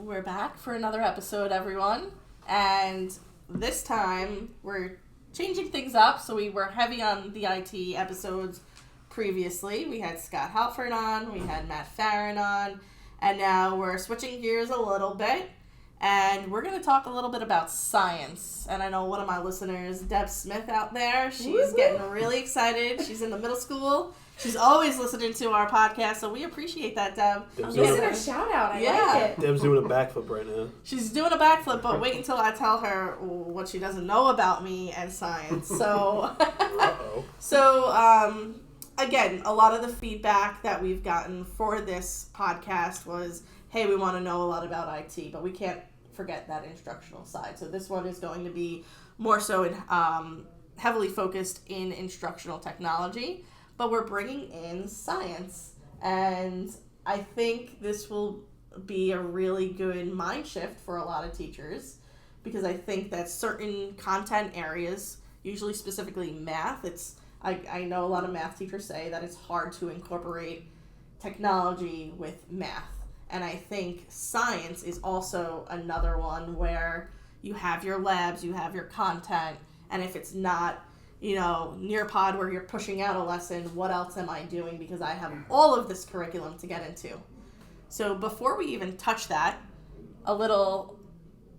We're back for another episode, everyone. And this time, we're changing things up. So we were heavy on the IT episodes previously. We had Scott Halford on, we had Matt Farron on, and now we're switching gears a little bit. And we're going to talk a little bit about science. And I know one of my listeners, Deb Smith out there, she's getting really excited. She's in the middle school. She's always listening to our podcast, so we appreciate that, Deb. Listener shout out. I like it. Deb's doing a backflip right now. She's doing a backflip, but wait until I tell her what she doesn't know about me and science. So, again, a lot of the feedback that we've gotten for this podcast was, hey, we want to know a lot about IT, but we can't forget that instructional side. So this one is going to be more so heavily focused in instructional technology. But we're bringing in science, and I think this will be a really good mind shift for a lot of teachers, because I think that certain content areas, usually specifically math, I know a lot of math teachers say that it's hard to incorporate technology with math, and I think science is also another one where you have your labs, you have your content, and if it's not Nearpod where you're pushing out a lesson, what else am I doing? Because I have all of this curriculum to get into. So before we even touch that, a little,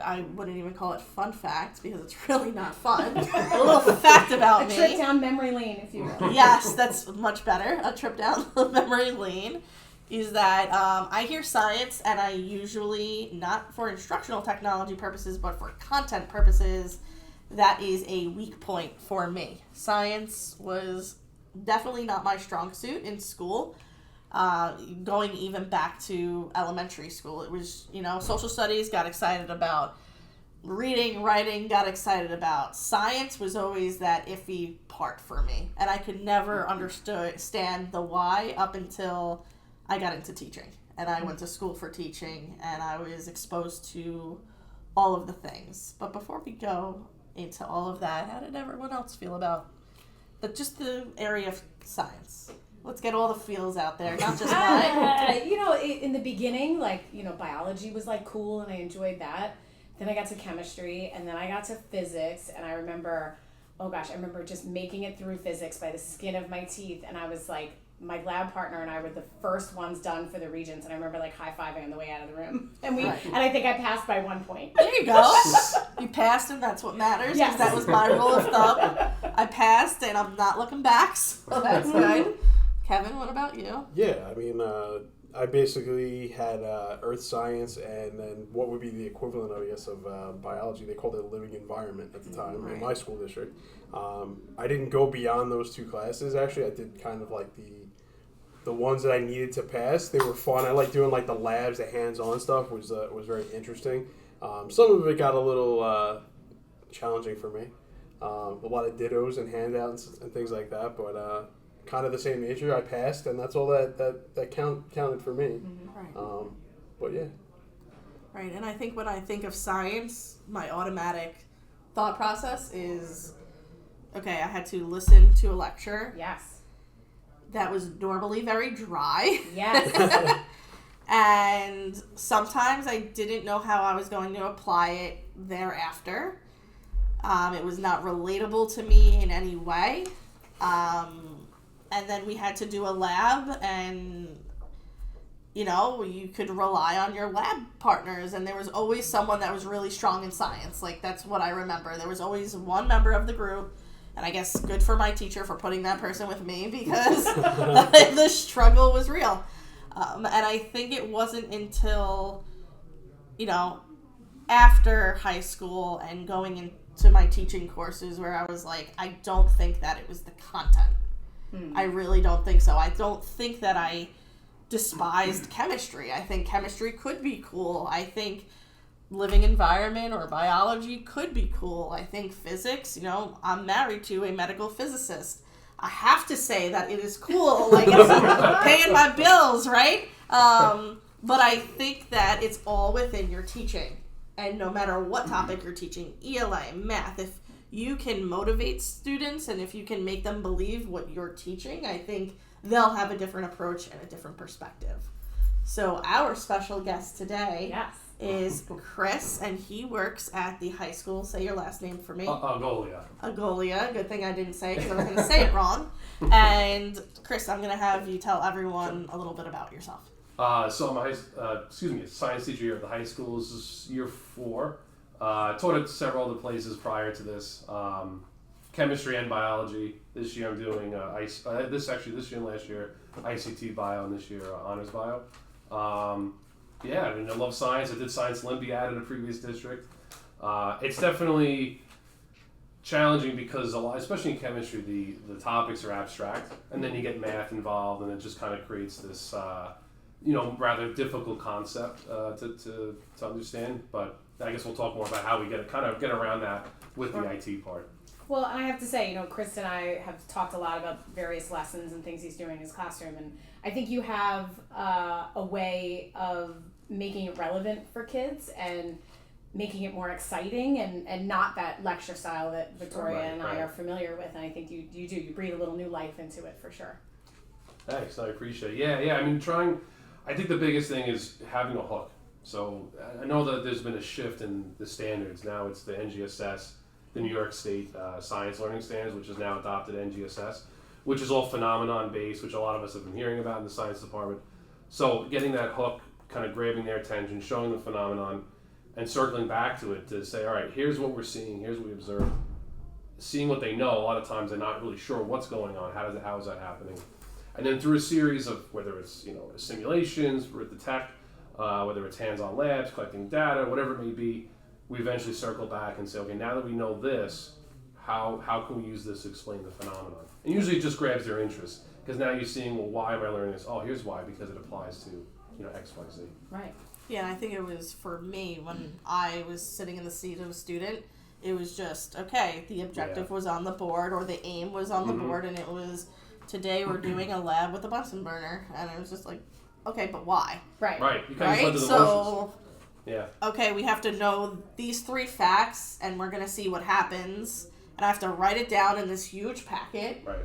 I wouldn't even call it fun fact because it's really not fun. A little fact about me. A trip down memory lane, if you will. Yes, that's much better. A trip down memory lane is that I hear science, and I usually, not for instructional technology purposes, but for content purposes, that is a weak point for me. Science was definitely not my strong suit in school. Going even back to elementary school, it was, social studies, got excited about reading, writing, got excited about science, was always that iffy part for me. And I could never understand the why up until I got into teaching. And I went to school for teaching, and I was exposed to all of the things. But before we go into all of that, how did everyone else feel about just the area of science? Let's get all the feels out there, not just mine. In the beginning, biology was cool, and I enjoyed that. Then I got to chemistry, and then I got to physics, and I remember just making it through physics by the skin of my teeth, and I was my lab partner and I were the first ones done for the Regents, and I remember high-fiving on the way out of the room. And and I think I passed by 1 point. There you go. You passed, and that's what matters, because that was my rule of thumb. I passed, and I'm not looking back, so that's good. Kevin, what about you? Yeah, I basically had earth science, and then what would be the equivalent, I guess, of biology. They called it living environment at the time in my school district. I didn't go beyond those two classes, actually. I did kind of the ones that I needed to pass. They were fun. I liked doing the labs, the hands-on stuff was very interesting. Some of it got a little challenging for me. A lot of dittos and handouts and things like that, but kind of the same nature. I passed, and that's all that counted for me. Right. But yeah. Right, and I think when I think of science, my automatic thought process is, okay, I had to listen to a lecture. Yes. That was normally very dry. Yes. And sometimes I didn't know how I was going to apply it thereafter. It was not relatable to me in any way. And then we had to do a lab, and, you could rely on your lab partners, and there was always someone that was really strong in science. That's what I remember. There was always one member of the group, and I guess good for my teacher for putting that person with me, because the struggle was real. And I think it wasn't until, after high school and going into my teaching courses where I was I don't think that it was the content. I really don't think so. I don't think that I despised chemistry. I think chemistry could be cool. I think living environment or biology could be cool. I think physics, I'm married to a medical physicist. I have to say that it is cool. It's paying my bills, right? But I think that it's all within your teaching. And no matter what topic you're teaching, ELA, math, if you can motivate students and if you can make them believe what you're teaching, I think they'll have a different approach and a different perspective. So our special guest today Yes. is Chris, and he works at the high school. Say your last name for me. Agoglia. Agoglia. Good thing I didn't say it because I was going to say it wrong. And Chris, I'm going to have you tell everyone a little bit about yourself. So I'm a science teacher here at the high school. This is year 4. I taught at several other places prior to this. Chemistry and biology. This year I'm doing this year and last year ICT bio, and this year honors bio. I love science. I did science Olympiad in a previous district. It's definitely challenging because a lot, especially in chemistry, the topics are abstract, and then you get math involved, and it just kind of creates this rather difficult concept to understand. But I guess we'll talk more about how we get around that with the IT part. Well, I have to say, Chris and I have talked a lot about various lessons and things he's doing in his classroom, and I think you have a way of making it relevant for kids and making it more exciting and not that lecture style that Victoria and I are familiar with, and I think you breathe a little new life into it for sure. Thanks, I appreciate it. Yeah, I think the biggest thing is having a hook. So I know that there's been a shift in the standards. Now it's the NGSS, the New York State Science Learning Standards, which has now adopted NGSS, which is all phenomenon based, which a lot of us have been hearing about in the science department. So getting that hook, kind of grabbing their attention, showing the phenomenon, and circling back to it to say, all right, here's what we're seeing, here's what we observe. Seeing what they know, a lot of times they're not really sure what's going on, how is that happening. And then through a series of, whether it's simulations with the tech, whether it's hands-on labs, collecting data, whatever it may be, we eventually circle back and say, okay, now that we know this, how can we use this to explain the phenomenon? And usually it just grabs their interest, because now you're seeing, well, why am I learning this? Oh, here's why, because it applies to X, Y, Z. Right. Yeah, and I think it was for me when I was sitting in the seat of a student, it was just, okay, the objective was on the board, or the aim was on the board, and it was, today we're doing a lab with a Bunsen burner, and it was just like, okay, but why? Right. You kind of so emotions. Yeah. Okay, we have to know these 3 facts, and we're gonna see what happens, and I have to write it down in this huge packet, right?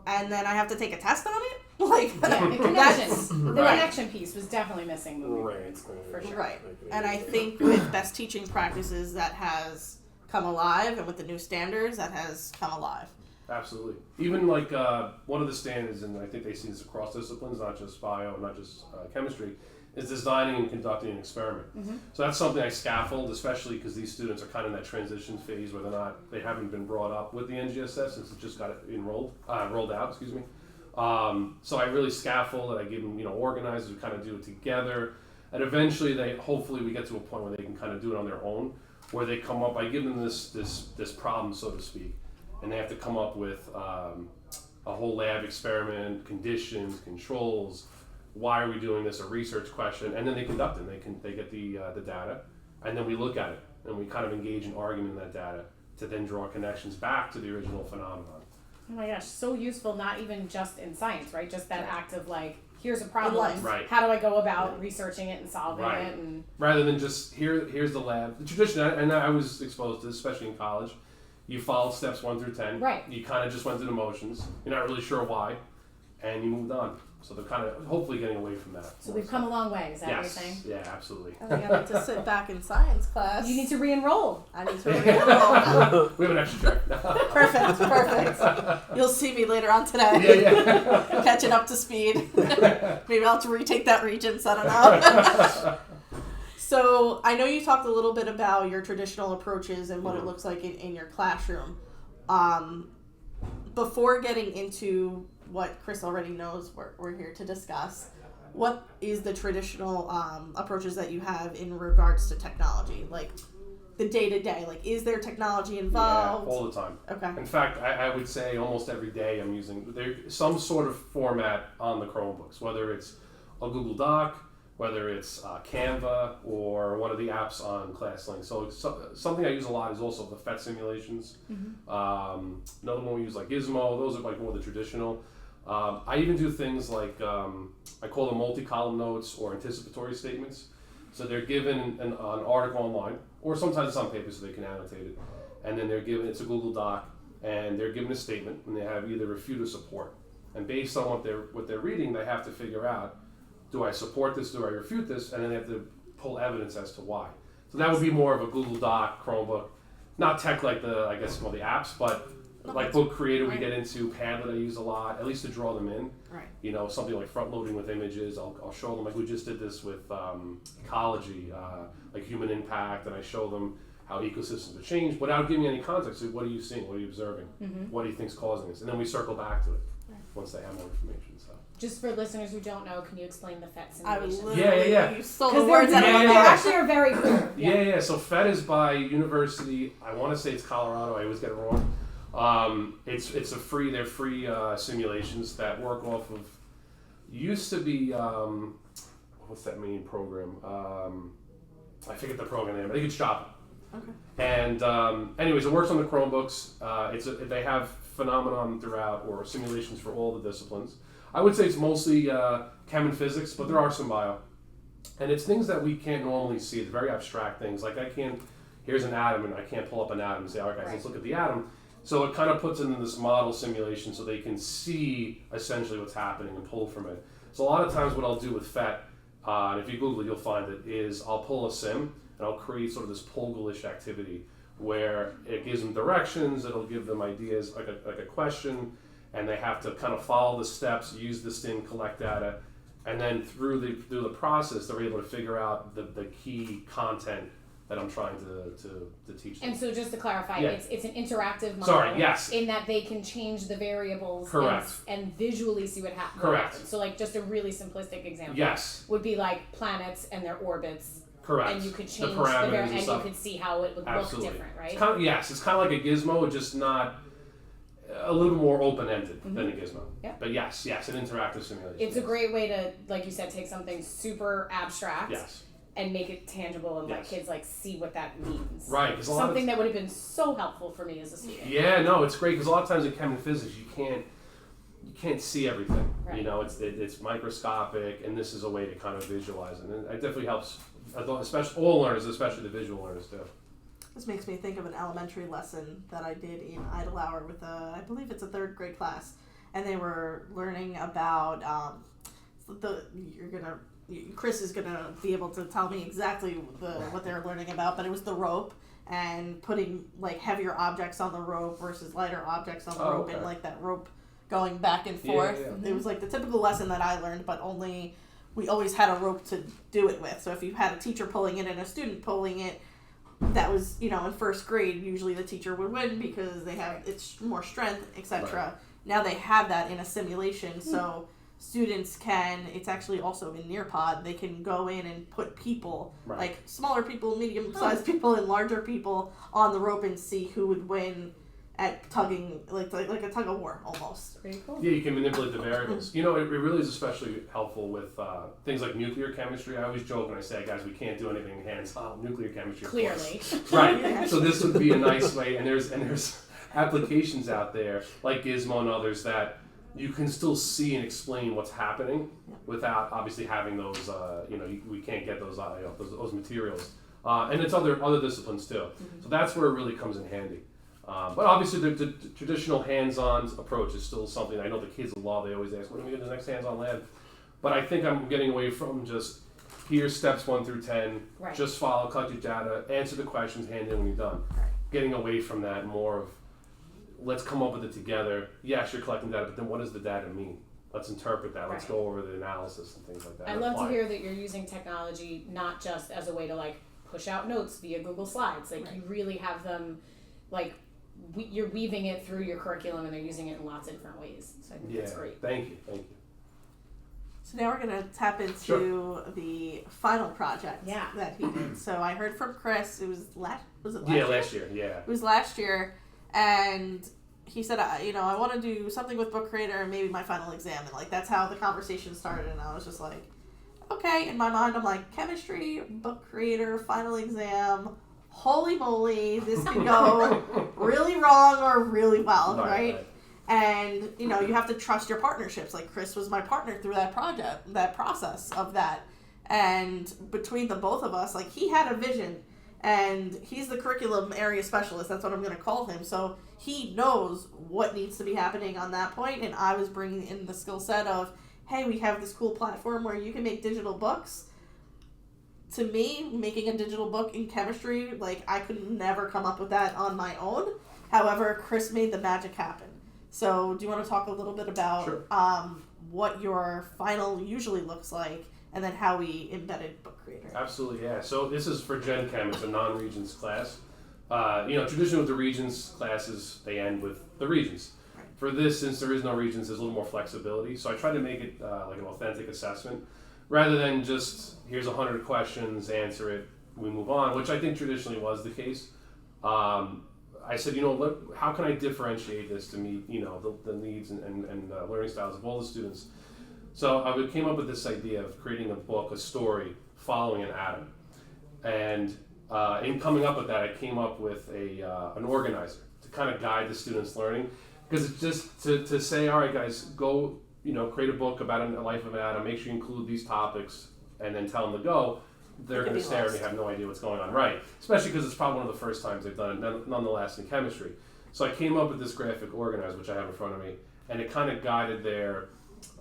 And then I have to take a test on it. Like, the connection piece was definitely missing. For sure. Right, and I think with best teaching practices that has come alive, and with the new standards that has come alive. Absolutely. Even like one of the standards, and I think they see this across disciplines, not just bio, not just chemistry, is designing and conducting an experiment. So that's something I scaffold, especially because these students are kind of in that transition phase where they haven't been brought up with the NGSS since it just got rolled out. So I really scaffold it. I give them organizers who kind of do it together, and eventually hopefully we get to a point where they can kind of do it on their own, where they come up. I give them this problem, so to speak, and they have to come up with a whole lab experiment, conditions, controls. Why are we doing this? A research question, and then they conduct it. They get the data, and then we look at it, and we kind of engage in argument in that data to then draw connections back to the original phenomenon. Oh my gosh, so useful! Not even just in science, right? Just that act of like, here's a problem. Right. How do I go about researching it and solving it? And rather than just here's the lab. The tradition, and I was exposed to this, especially in college. You followed steps 1 through 10. Right. You kind of just went through the motions. You're not really sure why, and you moved on. So they're kind of hopefully getting away from that. So we've come a long way, is that what you're saying? Yeah, absolutely. I think I need to sit back in science class. You need to re-enroll. I need to re-enroll. We have an extra check. Perfect. You'll see me later on today. Yeah. Catching up to speed. Maybe I'll have to retake that Regents, I don't know. So I know you talked a little bit about your traditional approaches and what it looks like in your classroom. Before getting into what Chris already knows we're here to discuss, what is the traditional approaches that you have in regards to technology? Like the day-to-day, like is there technology involved? Yeah, all the time. Okay. In fact, I would say almost every day I'm using some sort of format on the Chromebooks, whether it's a Google Doc, whether it's Canva, or one of the apps on ClassLink. So something I use a lot is also the PhET simulations. Another one we use like Gizmo. Those are like more the traditional. I even do things like I call them multi-column notes or anticipatory statements. So they're given an article online, or sometimes it's on paper so they can annotate it, and then it's a Google Doc, and they're given a statement, and they have either refute or support. And based on what they're reading, they have to figure out, do I support this, do I refute this, and then they have to pull evidence as to why. So that would be more of a Google Doc, Chromebook, not tech like the apps, but like Book Creator we get into, Padlet I use a lot, at least to draw them in. Right. You know, something like front loading with images, I'll show them, like we just did this with ecology, like human impact, and I show them how ecosystems have changed without giving any context. So what are you seeing? What are you observing? What do you think is causing this? And then we circle back to it once they have more information. So. Just for listeners who don't know, can you explain the FET I simulation? was literally, Yeah. you stole the words out of my They mouth. actually are very cool. Yeah. So FET is by University, I want to say it's Colorado, I always get it wrong. It's a free, they're free simulations that work off of, used to be, what's that main program? I forget the program name, I think it's Java. Okay. And anyways, it works on the Chromebooks. They have phenomenon throughout, or simulations for all the disciplines. I would say it's mostly chem and physics, but there are some bio. And it's things that we can't normally see. It's very abstract things. Like here's an atom, and I can't pull up an atom and say, all right, guys, let's look at the atom. So it kind of puts it in this model simulation so they can see essentially what's happening and pull from it. So a lot of times what I'll do with FET, and if you Google it, you'll find it, is I'll pull a sim, and I'll create sort of this Poggle-ish activity where it gives them directions, it'll give them ideas, like a question, and they have to kind of follow the steps, use the STIM, collect data, and then through the process, they're able to figure out the key content that I'm trying to teach them. And so just to clarify, it's an interactive model. Sorry, yes. In that they can change the variables Correct. and visually see what happens. Correct. So like just a really simplistic example Yes. would be like planets and their orbits. Correct. And you could change the parameters and stuff. you could see how it would Absolutely. look different, right? It's kind of, it's kind of like a gizmo, just not a little more open-ended than a gizmo. Yeah. But yes, an interactive simulation. It's a great way to, like you said, take something super abstract Yes. and make it tangible and let Yes. kids like see what that means. Right. 'Cause Something that would have been so helpful for me as a student. Yeah, no, it's great because a lot of times in chem and physics you can't see everything. Right. You know, it's microscopic, and this is a way to kind of visualize it. And it definitely helps, especially all learners, especially the visual learners too. This makes me think of an elementary lesson that I did in idle hour with I believe it's a 3rd grade class, and they were learning about Chris is gonna be able to tell me exactly what they're learning about, but it was the rope and putting like heavier objects on the rope versus lighter objects on the rope, okay. and like that rope going back and forth. Yeah. It was like the typical lesson that I learned, but only we always had a rope to do it with. So if you had a teacher pulling it and a student pulling it, that was, in 1st grade, usually the teacher would win because they have it's more strength, etc. Right. Now they have that in a simulation, so students can, it's actually also in Nearpod, they can go in and put people, Right. like smaller people, medium-sized people, and larger people on the rope and see who would win at tugging, like a tug of war almost. Pretty cool. Yeah, you can manipulate the variables. It really is especially helpful with things like nuclear chemistry. I always joke when I say, guys, we can't do anything hands-on nuclear chemistry. Clearly. Right. Yeah. So this would be a nice way, and there's applications out there like Gizmo and others that you can still see and explain what's happening without obviously having those. We can't get those those materials, and it's other disciplines too. So that's where it really comes in handy. But obviously the traditional hands-on approach is still something I know the kids love. They always ask, when do we get the next hands-on lab? But I think I'm getting away from just here's steps 1 through 10, Right. just follow, collect your data, answer the questions, hand in when you're done. Right. Getting away from that, more of let's come up with it together. Yes, you're collecting data, but then what does the data mean? Let's interpret that. Let's Right. go over the analysis and things like that. I and love to apply it. hear that you're using technology not just as a way to like push out notes via Google Slides. Like Right. you really have them, like you're weaving it through your curriculum, and they're using it in lots of different ways. So I think that's great. Thank you. So now we're going to tap into the final project that he did. So I heard from Chris, it was last year? Last year, yeah. It was last year, and he said, I want to do something with Book Creator and maybe my final exam. And, that's how the conversation started. And I was just like, okay. In my mind, I'm like, chemistry, Book Creator, final exam. Holy moly, this could go really wrong or really well, right? And, you have to trust your partnerships. Like, Chris was my partner through that process of that. And between the both of us, he had a vision. And he's the curriculum area specialist. That's what I'm going to call him. So he knows what needs to be happening on that point. And I was bringing in the skill set of, hey, we have this cool platform where you can make digital books. To me, making a digital book in chemistry, like, I could never come up with that on my own. However, Chris made the magic happen. So do you want to talk a little bit about what your final usually looks like, and then how we embedded Book Creator? Absolutely, yeah. So this is for Gen Chem. It's a non-Regents class. Traditionally with the Regents classes, they end with the Regents. Right. For this, since there is no Regents, there's a little more flexibility. So I try to make it like an authentic assessment, rather than just, here's 100 questions, answer it, we move on, which I think traditionally was the case. I said, how can I differentiate this to meet, the needs and learning styles of all the students? So I came up with this idea of creating a book, a story, following an atom. And in coming up with that, I came up with an organizer to kind of guide the students' learning. Because it's just to say, all right, guys, go, create a book about a life of an atom, make sure you include these topics, and then tell them to go. They're going to stare and have no idea what's going on, right? Especially because it's probably one of the first times they've done it, nonetheless, in chemistry. So I came up with this graphic organizer, which I have in front of me, and it kind of guided their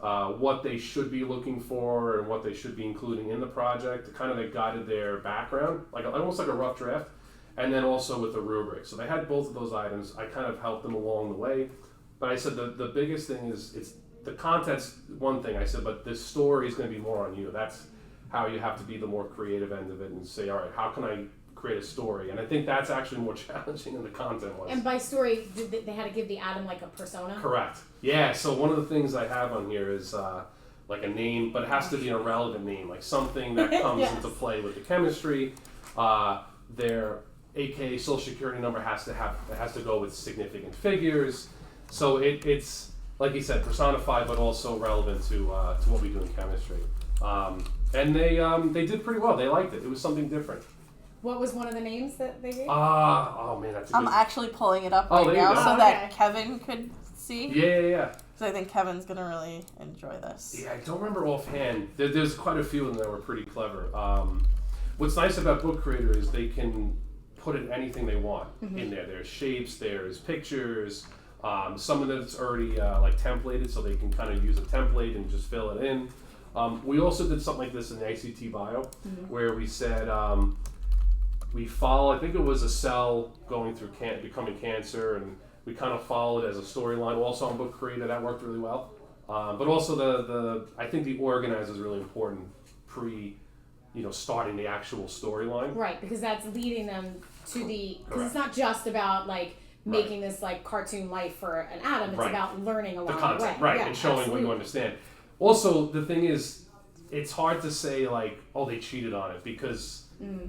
what they should be looking for and what they should be including in the project. It kind of guided their background, like almost like a rough draft, and then also with the rubric. So they had both of those items. I kind of helped them along the way. But I said the biggest thing is it's the content's one thing. I said, but the story is going to be more on you. That's how you have to be the more creative end of it and say, all right, how can I create a story? And I think that's actually more challenging than the content was. And by story, they had to give the atom like a persona? Correct. Yeah, so one of the things I have on here is like a name, but it has to be an irrelevant name, like something that comes into play with the chemistry. Their AKA social security number has to go with significant figures. So it's like you said, personified, but also relevant to what we do in chemistry. And they did pretty well. They liked it. It was something different. What was one of the names that they gave? Oh man, that's a good... I'm actually pulling it up Oh, right there you now go. so Okay. that Kevin could see. Yeah. Because I think Kevin's going to really enjoy this. Yeah, I don't remember offhand. There's quite a few of them that were pretty clever. What's nice about Book Creator is they can put in anything they want in there. There's shapes, there's pictures. Some of it's already like templated, so they can kind of use a template and just fill it in. We also did something like this in the ICT Bio, where we said we follow, I think it was a cell going through becoming cancer, and we kind of followed it as a storyline. Also on Book Creator, that worked really well. But also I think the organizer is really important starting the actual storyline. Right, because that's leading them to because it's not just about like making this like cartoon life for an atom. It's about learning along the content, way. and showing what you understand. Also, the thing is, it's hard to say like, oh, they cheated on it, because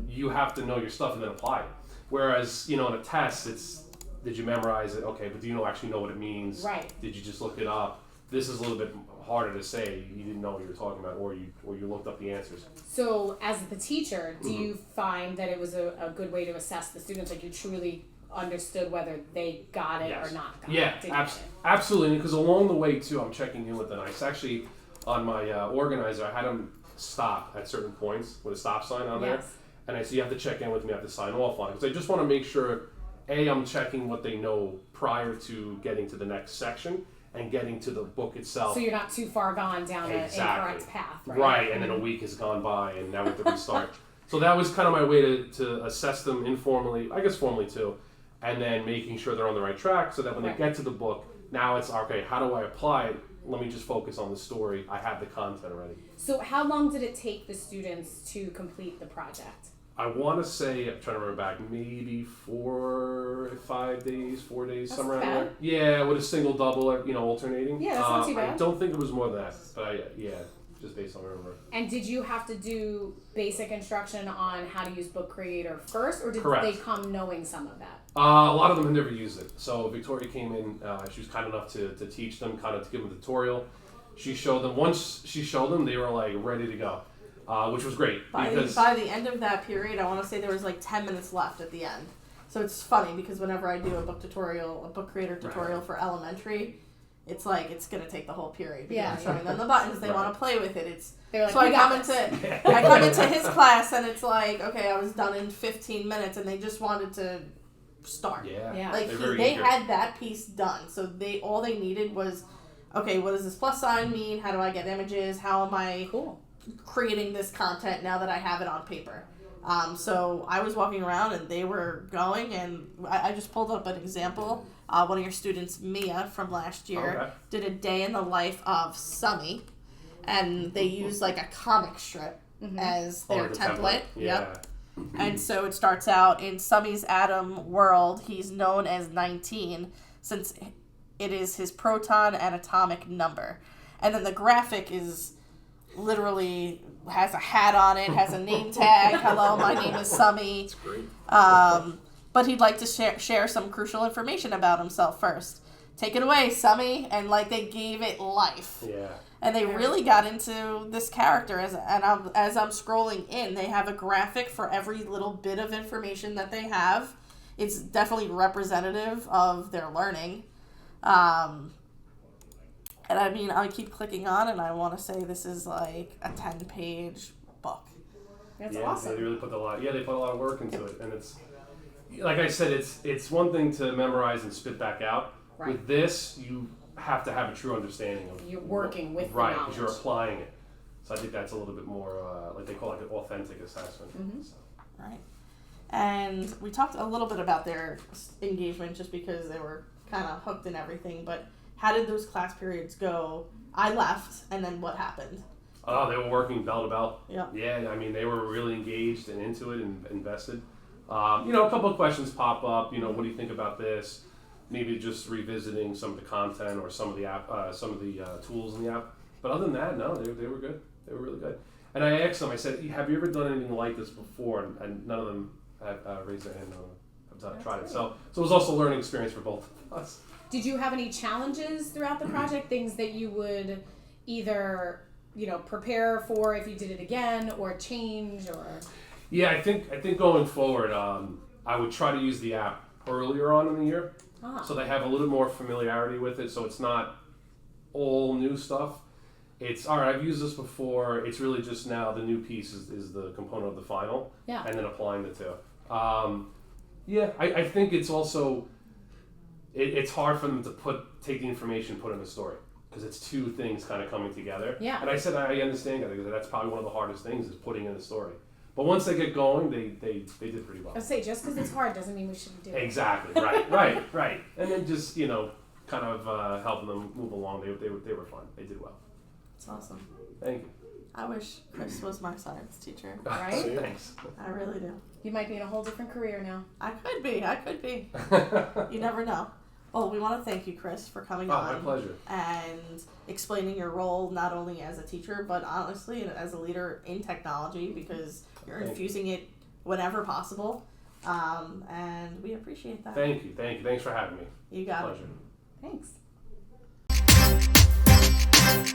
you have to know your stuff and then apply it. Whereas, in a test, it's, did you memorize it? Okay, but do you actually know what it means? Right. Did you just look it up? This is a little bit harder to say. You didn't know what you were talking about, or you looked up the answers. So, as the teacher, do you find that it was a good way to assess the students? Like, you truly understood whether they got it or not got it? Yeah, absolutely. Because along the way, too, I'm checking in with them. It's actually, on my organizer, I had them stop at certain points with a stop sign on there. And I said, you have to check in with me, I have to sign off on it. Because I just want to make sure, I'm checking what they know prior to getting to the next section and getting to the book itself. So you're not too far gone down an incorrect path, right? Right, and then a week has gone by, and now we have to restart. So that was kind of my way to assess them informally, I guess formally too, and then making sure they're on the right track so that when they get to the book, now it's, okay, how do I apply it? Let me just focus on the story. I have the content already. So how long did it take the students to complete the project? I want to say, I'm trying to remember back, maybe 4 days, That's somewhere bad. around there. Yeah, with a single double, alternating. Yeah, that's not too bad. I don't think it was more than that, but just based on what I remember. And did you have to do basic instruction on how to use Book Creator first, or did Correct. they come knowing some of that? A lot of them had never used it. So Victoria came in, she was kind enough to teach them, kind of to give them a tutorial. She showed them, once she showed them, they were like ready to go. Which was great. By the end of that period, I want to say there was like 10 minutes left at the end. So it's funny because whenever I do a Book Creator tutorial for elementary, it's like it's gonna take the whole period because I'm showing them the buttons. They want to play with it. They're like, so I come into his class and it's like, okay, I was done in 15 minutes and they just wanted to start. Yeah. Like they had that piece done. So all they needed was okay, what does this plus sign mean? How do I get images? How am I creating this content now that I have it on paper? So I was walking around and they were going, and I just pulled up an example. One of your students, Mia, from last year, did a day in the life of Summy, and they used like a comic strip as their template. Yeah. Yep. And so it starts out in Summy's atom world. He's known as 19 since it is his proton and atomic number. And then the graphic is literally has a hat on it, has a name tag. Hello, my name is Summy. That's great. But he'd like to share some crucial information about himself first. Take it away, Summy. And like they gave it life. Yeah. And they really got into this character. As I'm scrolling in, they have a graphic for every little bit of information that they have. It's definitely representative of their learning. And I mean, I keep clicking on, and I want to say this is like a 10-page book. That's awesome. They really put a lot. Yeah, they put a lot of work into it, and it's like I said, it's one thing to memorize and spit back out. Right. With this, you have to have a true understanding of. You're working with the right, knowledge. because you're applying it. So I think that's a little bit more like they call it an authentic assessment. So. Right. And we talked a little bit about their engagement just because they were kind of hooked and everything, but how did those class periods go? I left, and then what happened? Oh, they were working bell to bell. Yeah. Yeah, I mean, they were really engaged and into it and invested. A couple of questions pop up. What do you think about this? Maybe just revisiting some of the content or some of the app, some of the tools in the app. But other than that, no, they were good. They were really good. And I asked them. I said, "Have you ever done anything like this before?" And none of them had raised their hand. None of them have tried it. So it was also a learning experience for both of us. Did you have any challenges throughout the project? Things that you would either, prepare for if you did it again, or change, or? Yeah, I think going forward, I would try to use the app earlier on in the year, so they have a little more familiarity with it. So it's not all new stuff. It's all right. I've used this before. It's really just now the new piece is the component of the final, and then applying the two. I think it's also. It's hard for them to take the information, put in the story, because it's two things kind of coming together. Yeah. And I said I understand that, because that's probably one of the hardest things is putting in the story. But once they get going, they did pretty well. I say just because it's hard doesn't mean we shouldn't do it. Exactly. Right. And then just kind of helping them move along. They were fun. They did well. It's awesome. Thank you. I wish Chris was my science teacher. Right? Thanks. I really do. You might be in a whole different career now. I could be. You never know. Well, we want to thank you, Chris, for coming on. My pleasure. And explaining your role not only as a teacher, but honestly as a leader in technology, because you're infusing it whenever possible. And we appreciate that. Thank you. Thanks for having me. You got pleasure. it. Thanks.